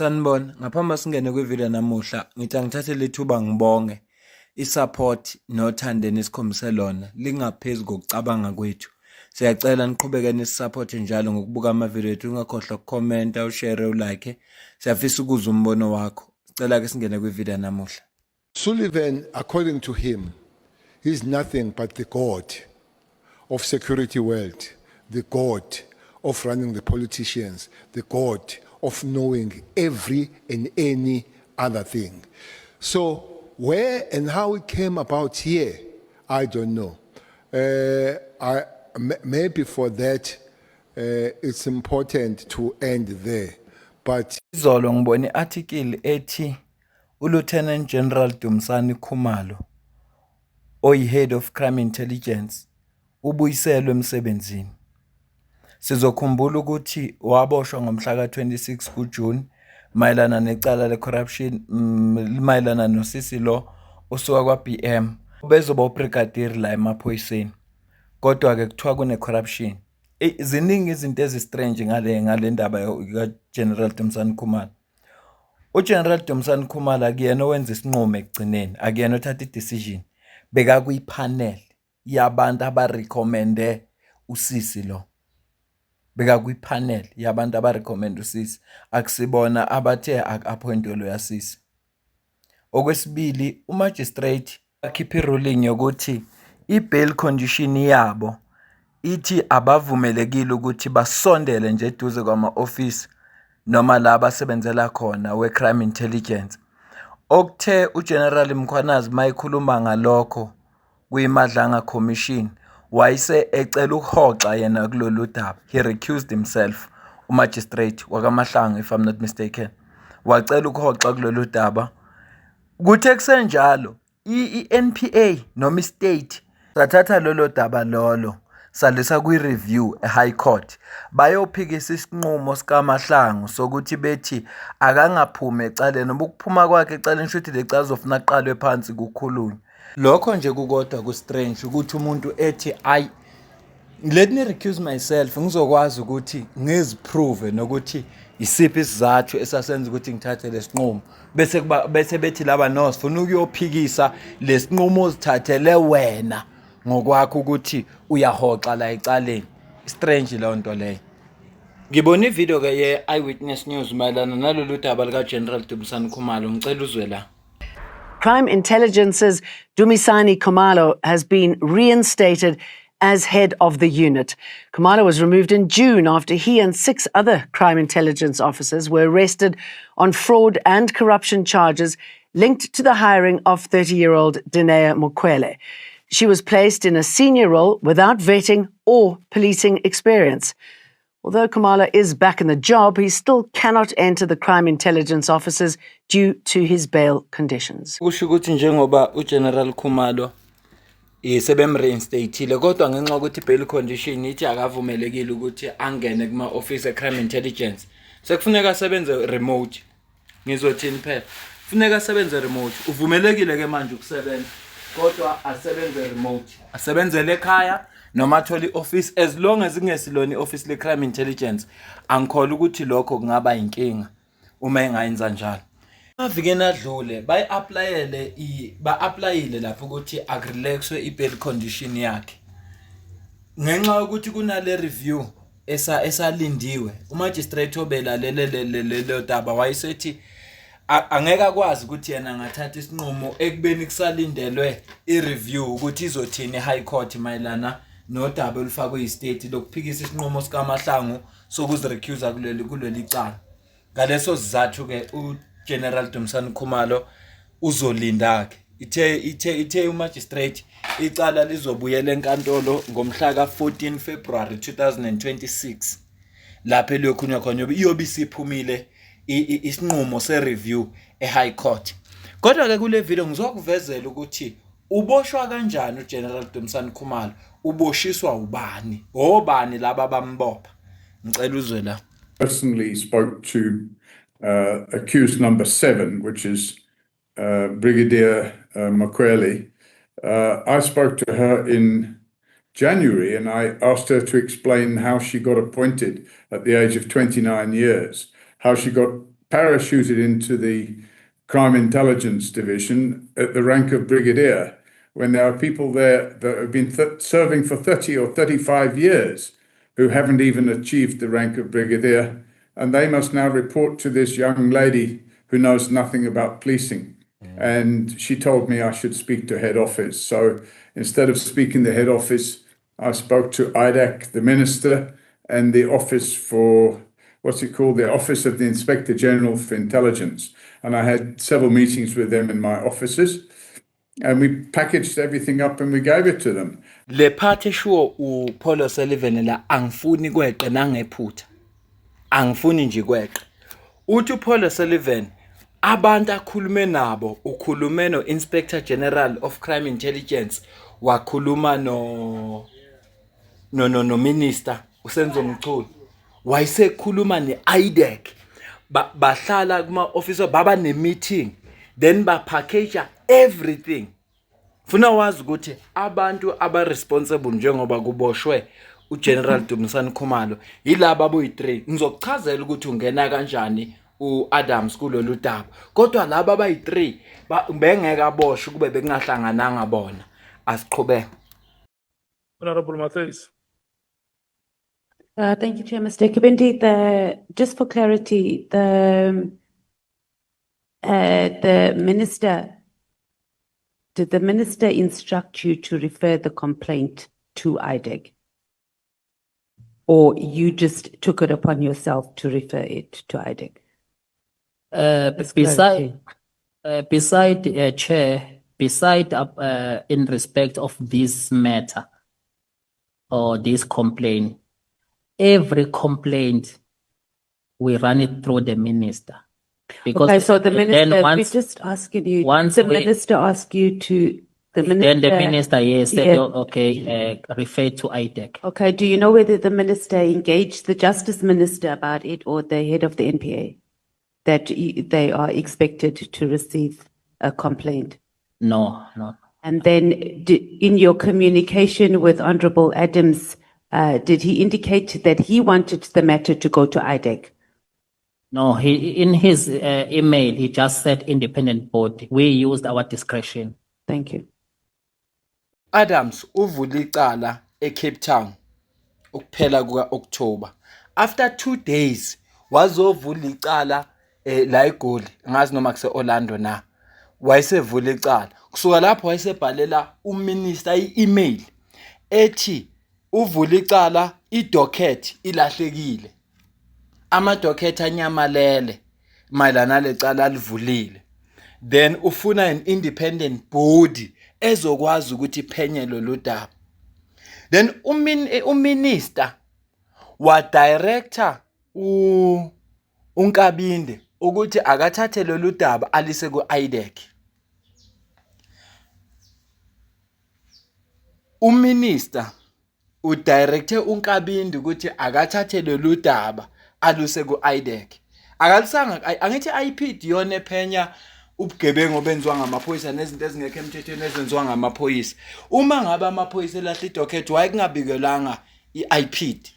Sanibona, ngaphambi singene kwivideo namuhla, ngithi angithathe lethuba ngibonge isupport nothando enikhombise lona lingaphezu kokucabanga kwethu. Siyacela niqhubeke nisupporte njalo ngokubuka amavideo ethu, ungakhohlwa ukukhomenta, ushare, ulike. Siyafisa ukuzwa umbono wakho. Sicela ke singene kwivideo namuhla. Sullivan, according to him, is nothing but the god of security world, the god of running the politicians, the god of knowing every and any other thing. So where and how it came about here, I don't know. Maybe for that, it's important to end there. But Izolo ngibone article ethi uLieutenant General Dumisani Khumalo, oyi-Head of Crime Intelligence, ubuyiselwe emsebenzini. Sizokhumbula ukuthi waboshwa ngomhla ka-26 kuJuni mayelana necala le-corruption mayelana nosisi lo osuka kwa-BM bezoba ubrigadier la emaphoyiseni. Kodwa-ke kuthiwa kune-corruption. Ziningi izinto ezistrange ngale ndaba ka-General Dumisani Khumalo. UGeneral Dumisani Khumalo akuyena owenza isinqumo ekugcineni, akuyena othatha i-decision. Bekakuyi-panel yabantu abarecommende usisi lo. Bekakuyi-panel yabantu abarecommende usisi. Akusibona abathe ak-appointwe lo yasisi. Okwesibili, umagistrate akhipha iruling yokuthi i-bail condition yabo ithi abavumelekile ukuthi basondele nje eduze kwama-office noma la basebenzela khona we-crime intelligence. Okuthe uGeneral Mkhwanazi mayikhuluma ngalokho kuyiMadlanga Commission, wayese ecela ukuhoxa yena kulolu daba. He recused himself, umagistrate wakwaMahlangu, if I'm not mistaken. Wacela ukuhoxa kulolu daba. Kuthe kusenjalo, i-NPA noma i-state sathatha lolo daba lolo salisa kwi-review e-High Court. Bayophikisa isinqumo sikaMahlangu sokuthi bethi akangaphumi ecaleni, noma ukuphuma kwakhe ecaleni shuthi le cala zofuna aqalwe phansi kukhulunywe. Lokho nje kukodwa ku-strange ukuthi umuntu ethi let me recuse myself ngizokwazi ukuthi ngiziprove nokuthi isiphi isizathu esasenza ukuthi ngithathe lesinqumo, bese bethi laba no sifuna ukuyophikisa lesinqumo ozithathele wena ngokwakho ukuthi uyahoxa la ecaleni. Strange leyo nto leyo. Ngibona ivideo ke ye-Eyewitness News mayelana nalolu daba lika-General Dumisani Khumalo, ngicela uzwe la. Crime Intelligence's Dumisani Khumalo has been reinstated as head of the unit. Khumalo was removed in June after he and 6 other crime intelligence officers were arrested on fraud and corruption charges linked to the hiring of 30-year-old Dineo Mukwele. She was placed in a senior role without vetting or policing experience. Although Khumalo is back in the job, he still cannot enter the crime intelligence offices due to his bail conditions. Kusho ukuthi njengoba uGeneral Khumalo sebemreinstatile kodwa ngenxa ukuthi bail condition ithi akavumelekile ukuthi angene kuma-office e-crime intelligence, sekufuneka asebenze remote. Ngizothini phela? Kufuneka asebenze remote. Uvumelekile ke manje ukusebenza kodwa asebenze remote. Asebenzele ekhaya noma athole i-office, as long as ingesilona i-office le-crime intelligence. Angikholwa ukuthi lokho kungaba inkinga uma engayenza njalo. Avikeni adlule ba-applyile lapho ukuthi akurelaxwe i-bail condition yakhe. Ngenxa yokuthi kunale review esalindiwe, umagistrate obelalele lelo daba wayesethi angeke akwazi ukuthi yena angathatha isinqumo ekubeni kusalindelwe i-review ukuthi izothini e-High Court mayelana nodaba olufakwe yi-state lokuphikisa isinqumo sikaMahlangu sokuzirecuse kuleli cala. Ngaleso sizathu ke uGeneral Dumisani Khumalo uzolinda-ke. Ithe umagistrate icala lizobuyela enkantolo ngomhla ka-14 February 2026. Lapho eliyokhulunywa khona iyobe isiphumile isinqumo se-review e-High Court. Kodwa-ke kule video ngizokuvezela ukuthi uboshwa kanjani uGeneral Dumisani Khumalo, uboshiswa ubani, obani laba bambopha. Ngicela uzwe la. Personally spoke to accused number 7, which is Brigadier Mukwele. I spoke to her in January and I asked her to explain how she got appointed at the age of 29 years, how she got parachuted into the Crime Intelligence Division at the rank of brigadier, when there are people there that have been serving for 30 or 35 years who haven't even achieved the rank of brigadier, and they must now report to this young lady who knows nothing about policing. And she told me I should speak to head office. So instead of speaking to head office, I spoke to IDAC, the minister, and the office for, what's it called? The Office of the Inspector General for Intelligence. And I had several meetings with them in my offices. And we packaged everything up and we gave it to them. Le part esho uPaul O'Sullivan la angifuni kweqe nangephutha. Angifuni nje kweqe. Uthi uPaul O'Sullivan abantu akhulume nabo ukhulume no Inspector General of Crime Intelligence wakhuluma no minister uSenzo Mchunu wayesekhuluma neIDAC bahlala kuma office baba ne meeting then ba package everything. Funa wazi ukuthi abantu aba responsible njengoba kuboshwe uGeneral Dumisani Khumalo yilabo abayi3. Ngizokuchazela ukuthi ungena kanjani uAdams kulolu daba. Kodwa laba abayi3 bengeke aboshwe kube bekungahlangananga bona. Asiqhubeke. Honorable Matthys. Thank you, Chair. Mr. Kibindi, just for clarity, the minister, did the minister instruct you to refer the complaint to IDAC? Or you just took it upon yourself to refer it to IDAC? Beside in respect of this matter or this complaint, every complaint we run it through the minister. Because Okay, so the minister, then we're once, just asking you, once the we- minister ask you to, the minister. then the minister, yes, said, Yeah. okay, refer to IDAC. Okay, do you know whether the minister engaged the justice minister about it or the head of the NPA? That they are expected to receive a complaint? No. And then in your communication with Honorable Adams, did he indicate that he wanted the matter to go to IDAC? No, in his email, he just said independent board. We used our discretion. Thank you. Adams uvula icala eCape Town ukuphela kuka-October. After 2 days wazovula icala la eGoli, ngazi noma kuse Orlando na. Wayesevula icala. Kusuka lapho wayesebhalela uminister i-email ethi uvula icala idocket ilahlekile. Ama-docket anyamalele mayelana lecala alivulile. Then ufuna an independent body ezokwazi ukuthi iphenye lolu daba. Then uminister wa director uNkabinde ukuthi akathathe lolu daba alise ku-IDAC. Uminister udirecte uNkabinde ukuthi akathathe lolu daba aluse ku-IDAC. Akalisanga angithi IPD yona ephenya ubugebengu obenziwa ngamaphoyisa nezinto ezingekho emthethweni ezenziwa ngamaphoyisa. Uma ngabe amaphoyisa elahla idocket wayekungabikelanga iIPD.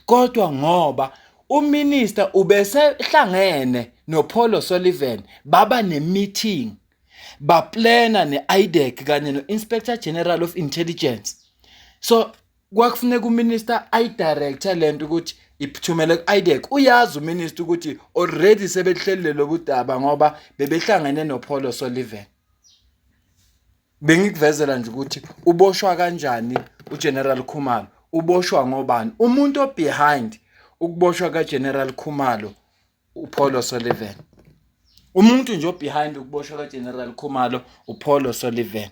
Kodwa ngoba uminister ubesehlangene noPaul O'Sullivan baba nemeeting baplana neIDAC kanye noInspector General of Intelligence. So kwakufuneka uminister ayidirector lento ukuthi iphuthumele ku-IDAC. Uyazi uminister ukuthi already sebehlelile lokudaba ngoba bebehlangene noPaul O'Sullivan. Bengikuvezela nje ukuthi uboshwa kanjani uGeneral Khumalo. Uboshwa ngobani? Umuntu obehind ukuboshwa kaGeneral Khumalo uPaul O'Sullivan. Umuntu nje obehind ukuboshwa kaGeneral Khumalo uPaul O'Sullivan.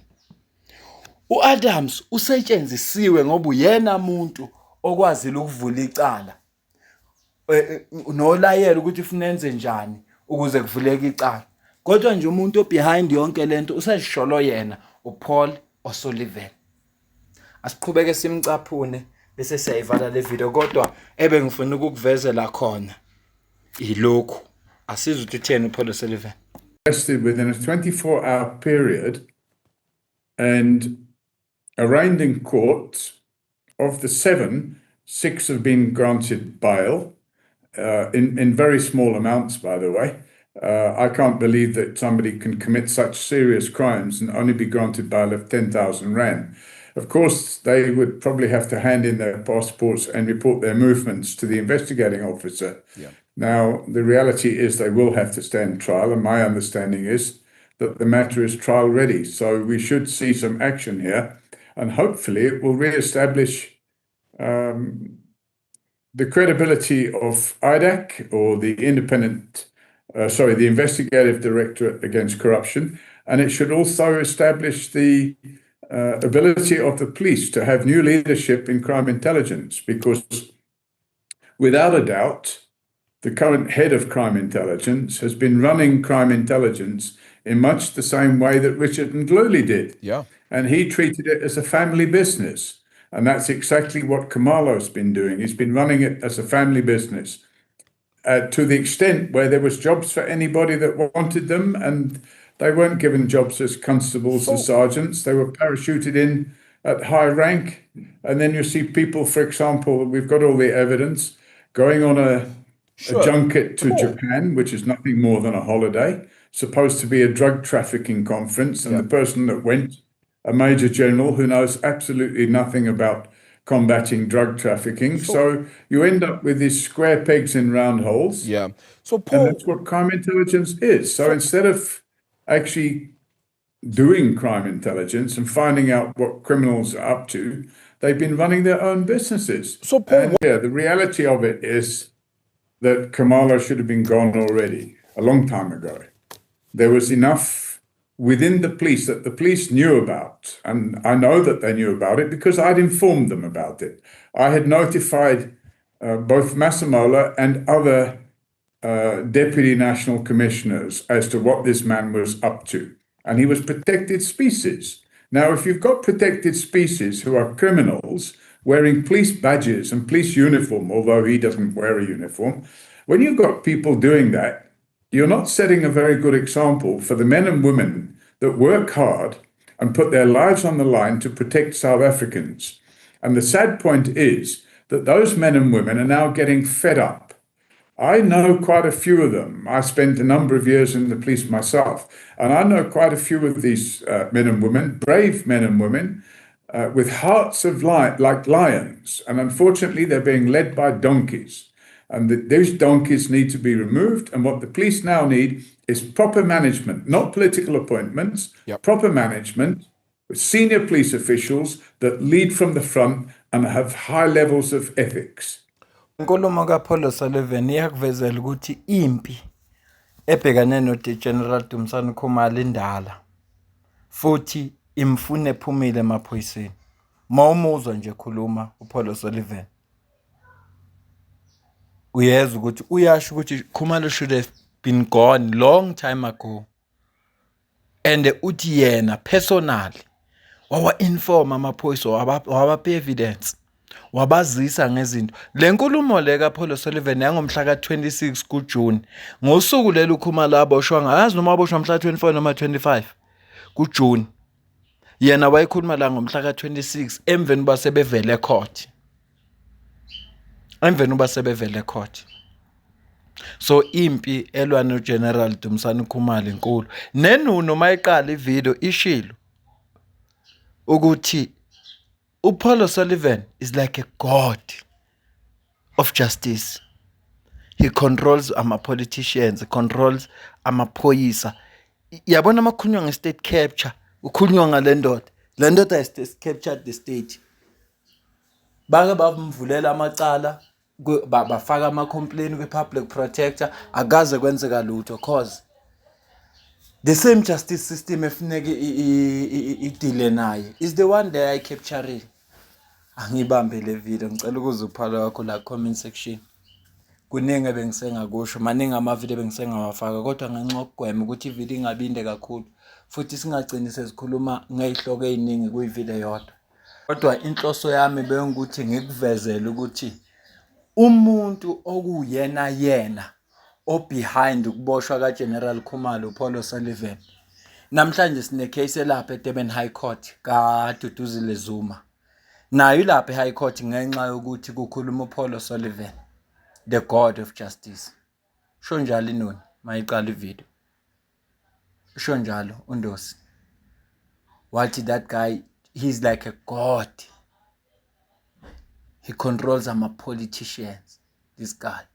uAdams usetshenzisiwe ngoba uyena umuntu okwazile ukuvula icala. Nolayela ukuthi ufuna enze njani ukuze kuvuleke icala. Kodwa nje umuntu obehind yonke lento usesholo yena uPaul O'Sullivan. Asiqhubeke simcaphune bese siyayivala le video kodwa ebengifuna ukukuvezela khona ilokhu asizwe ukuthi utheni uPaul O'Sullivan. Arrested within a 24-hour period and arraigned in court. Of the 7, 6 have been granted bail in very small amounts, by the way. I can't believe that somebody can commit such serious crimes and only be granted bail of 10,000 rand. Of course, they would probably have to hand in their passports and report their movements to the investigating officer. Now, the reality is they will have to stand trial, and my understanding is that the matter is trial ready. So we should see some action here, and hopefully it will re-establish the credibility of IDAC, or the the Investigative Directorate Against Corruption, and it should also establish the ability of the police to have new leadership in crime intelligence, because without a doubt, the current head of crime intelligence has been running crime intelligence in much the same way that Richard Ndluli did. Yeah. And he treated it as a family business. And that's exactly what Khumalo's been doing. He's been running it as a family business, to the extent where there was jobs for anybody that wanted them, and they weren't given jobs as constables and sergeants. They were parachuted in at high rank. And then you see people, for example, we've got all the evidence, going on a junket to Japan, which is nothing more than a holiday, supposed to be a drug trafficking conference. And the person that went, a major general who knows absolutely nothing about combating drug trafficking. So you end up with these square pegs in round holes. Yeah. So And Paul, that's what crime intelligence is. So instead of actually doing crime intelligence and finding out what criminals are up to, they've been running their own businesses. So Paul, And yeah, the reality of it is that Khumalo should have been gone already, a long time ago. There was enough within the police that the police knew about, and I know that they knew about it because I'd informed them about it. I had notified both Masemola and other deputy national commissioners as to what this man was up to, and he was protected species. Now, if you've got protected species who are criminals wearing police badges and police uniform, although he doesn't wear a uniform, when you've got people doing that, you're not setting a very good example for the men and women that work hard and put their lives on the line to protect South Africans. And the sad point is that those men and women are now getting fed up. I know quite a few of them. I spent a number of years in the police myself, and I know quite a few of these men and women, brave men and women, with hearts of like lions. And unfortunately, they're being led by donkeys. And those donkeys need to be removed. And what the police now need is proper management, not political appointments, proper management with senior police officials that lead from the front and have high levels of ethics. Inkulumo kaPaul O'Sullivan iyakuvezela ukuthi impi ebhekane noGeneral Dumisani Khumalo indala futhi imfune ephumile emaphoyiseni. Mawumuzwa nje khuluma uPaul O'Sullivan, uyezwa ukuthi uyasho ukuthi Khumalo should have been gone long time ago, and uthi yena personally wawa-inform amaphoyisa, wabapha evidence, wabazisa ngezinto. Le nkulumo le kaPaul O'Sullivan yangomhla ka-26 kuJune, ngosuku lelo uKhumalo aboshwa ngayazi noma aboshwa mhla 24 noma 25 kuJune. Yena wayekhuluma la ngomhla ka-26 emveni uba sebevele court. Emveni uba sebevele court. So impi elwa noGeneral Dumisani Khumalo inkulu. Nenuno mayiqala ivideo ishilo ukuthi uPaul O'Sullivan is like a god of justice. He controls ama-politicians, he controls amaphoyisa. Yabona makhulunywa nge-state capture, ukhulunywa ngale ndoda. Le ndoda has captured the state. Bake bamvulela amacala, bafaka ama-complaint kwi-public protector, akaze kwenzeka lutho, cause the same justice system efuneka idile naye is the one there capturing. Angibambe le video, ngicela ukuzuphala wakho la comment section. Kuningi ebengisengakusho, maningi amavideo bengisengawafaka, kodwa ngenxa yokugwema ukuthi ivideo ingabinde kakhulu futhi singagcini sezikhuluma ngezihloko eziningi kuyivideo yodwa. Kodwa inhloso yami beyongukuthi ngikuvezele ukuthi umuntu okuyena behind ukuboshwa kaGeneral Khumalo uPaul O'Sullivan. Namhlanje sine case elapha eDurban High Court kaDuduzile Zuma. Nayo ilapha eHigh Court ngenxa yokuthi kukhuluma uPaul O'Sullivan. the God of justice. Usho njalo inoni mayiqala ivideo. Usho njalo uNdosi. Wathi that guy, he's like a god. He controls our politicians, this guy.